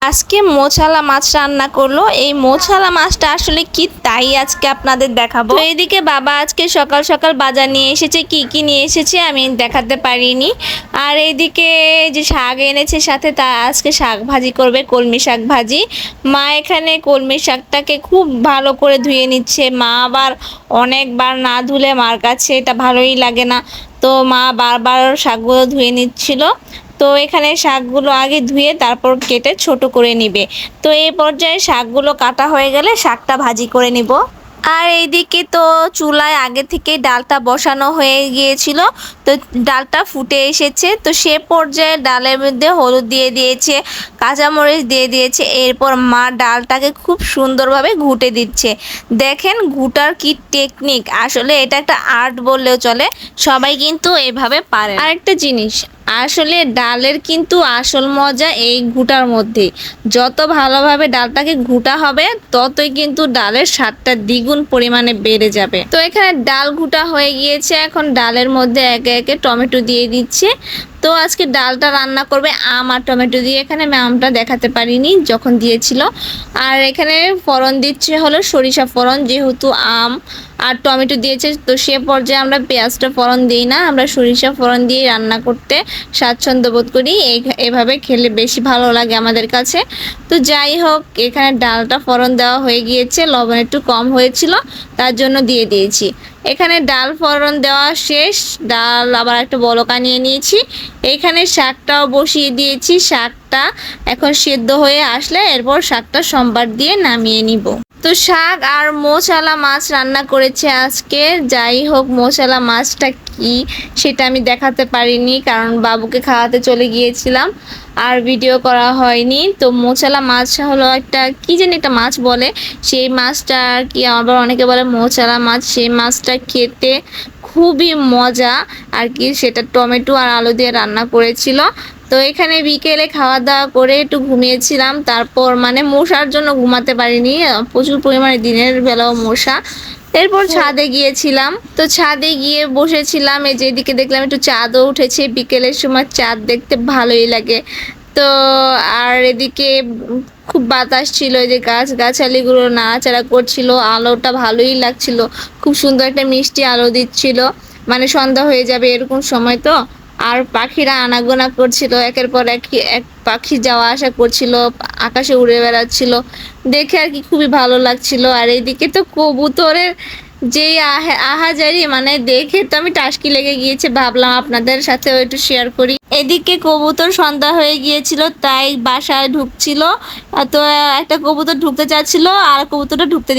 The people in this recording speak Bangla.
আজকে মোছালা মাছ রান্না করলো। এই মোছালা মাছটা আসলে কি তাই আজকে আপনাদের দেখাবো। তো এইদিকে বাবা আজকে সকাল সকাল বাজার নিয়ে এসেছে, কি কি নিয়ে এসেছে আমি দেখাতে পারিনি। আর এইদিকে যে শাক এনেছে সাথে, তা আজকে শাক ভাজি করবে, কলমি শাক ভাজি। মা এখানে কলমি শাকটাকে খুব ভালো করে ধুয়ে নিচ্ছে। মা আবার অনেকবার না ধুলে মার কাছে এটা ভালোই লাগে না, তো মা বারবার শাকগুলো ধুয়ে নিচ্ছিল। তো এখানে শাকগুলো আগে ধুয়ে তারপর কেটে ছোট করে নিবে। তো এই পর্যায়ে শাকগুলো কাটা হয়ে গেলে শাকটা ভাজি করে নিব। আর এইদিকে তো চুলায় আগে থেকে ডালটা বসানো হয়ে গিয়েছিল, তো ডালটা ফুটে এসেছে। তো সে পর্যায়ে ডালের মধ্যে হলুদ দিয়ে দিয়েছে, কাঁচামরিচ দিয়ে দিয়েছে। এরপর মা ডালটাকে খুব সুন্দরভাবে ঘুটে দিচ্ছে। দেখেন ঘুটার কি টেকনিক, আসলে এটা একটা আর্ট বললেও চলে, সবাই কিন্তু এভাবে পারে। আরেকটা জিনিস, আসলে ডালের কিন্তু আসল মজা এই ঘুটার মধ্যে। যত ভালোভাবে ডালটাকে ঘুটা হবে ততই কিন্তু ডালের স্বাদটা দ্বিগুণ পরিমাণে বেড়ে যাবে। তো এখানে ডাল ঘুটা হয়ে গিয়েছে, এখন ডালের মধ্যে একে একে টমেটো দিয়ে দিচ্ছে। তো আজকে ডালটা রান্না করবে আম আর টমেটো দিয়ে, এখানে আমি আমটা দেখাতে পারিনি যখন দিয়েছিল। আর এখানে ফোড়ন দিচ্ছে হলো সরিষা ফোড়ন, যেহেতু আম আর টমেটো দিয়েছে তো সে পর্যায়ে আমরা পেঁয়াজটা ফোড়ন দিই না, আমরা সরিষা ফোড়ন দিয়ে রান্না করতে স্বাচ্ছন্দ্য বোধ করি। এভাবে খেলে বেশি ভালো লাগে আমাদের কাছে। তো যাই হোক, এখানে ডালটা ফোড়ন দেওয়া হয়ে গিয়েছে, লবণ একটু কম হয়েছিল তার জন্য দিয়ে দিয়েছি। এখানে ডাল ফোড়ন দেওয়া শেষ, ডাল আবার একটা বলকা নিয়ে নিয়েছি। এখানে শাকটাও বসিয়ে দিয়েছি, শাকটা এখন সিদ্ধ হয়ে আসলে এরপর শাকটা সম্বার দিয়ে নামিয়ে নিব। তো শাক আর মোছালা মাছ রান্না করেছে আজকে। যাই হোক, মোছালা মাছটা কি সেটা আমি দেখাতে পারিনি, কারণ বাবুকে খাওয়াতে চলে গিয়েছিলাম আর ভিডিও করা হয়নি। তো মোছালা মাছ হলো একটা কি জানি একটা মাছ বলে, সেই মাছটা আর কি আবার অনেকে বলে মোছালা মাছ। সেই মাছটা খেতে খুবই মজা আর কি, সেটা টমেটো আর আলু দিয়ে রান্না করেছিল। তো এখানে বিকেলে খাওয়া দাওয়া করে একটু ঘুমিয়েছিলাম, তারপর মানে মশার জন্য ঘুমাতে পারিনি, প্রচুর পরিমাণে দিনের বেলাও মশা। এরপর ছাদে গিয়েছিলাম, তো ছাদে গিয়ে বসেছিলাম। এই যে এদিকে দেখলাম একটু চাঁদও উঠেছে, বিকেলের সময় চাঁদ দেখতে ভালোই লাগে। তো আর এদিকে খুব বাতাস ছিল, এই যে গাছগাছালিগুলো নাড়াচাড়া করছিল, আলোটা ভালোই লাগছিল, খুব সুন্দর একটা মিষ্টি আলো দিচ্ছিল। মানে সন্ধ্যা হয়ে যাবে এরকম সময় তো। আর পাখিরা আনাগোনা করছিল, একের পর এক পাখি যাওয়া আসা করছিল, আকাশে উড়ে বেড়াচ্ছিল, দেখে আর কি খুবই ভালো লাগছিল। আর এইদিকে তো কবুতরের যেই আহাজারি, মানে দেখে তো আমি টাসকি লেগে গিয়েছে, ভাবলাম আপনাদের সাথেও একটু শেয়ার করি। এদিকে কবুতর সন্ধ্যা হয়ে গিয়েছিল তাই বাসায় ঢুকছিল, তো একটা কবুতর ঢুকতে চাচ্ছিল আর কবুতরটা ঢুকতে